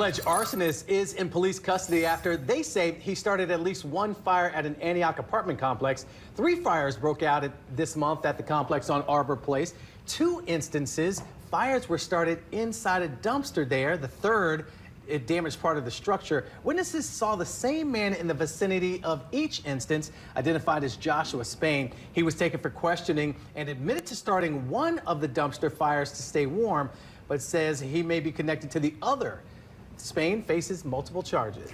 Alleged arsonist is in police custody after they say he started at least one fire at an Antioch apartment complex. 3 fires broke out this month at the complex on Arbor Place. 2 instances, fires were started inside a dumpster there. The third, it damaged part of the structure. Witnesses saw the same man in the vicinity of each instance, identified as Joshua Spain. He was taken for questioning and admitted to starting one of the dumpster fires to stay warm, but says he may be connected to the other. Spain faces multiple charges.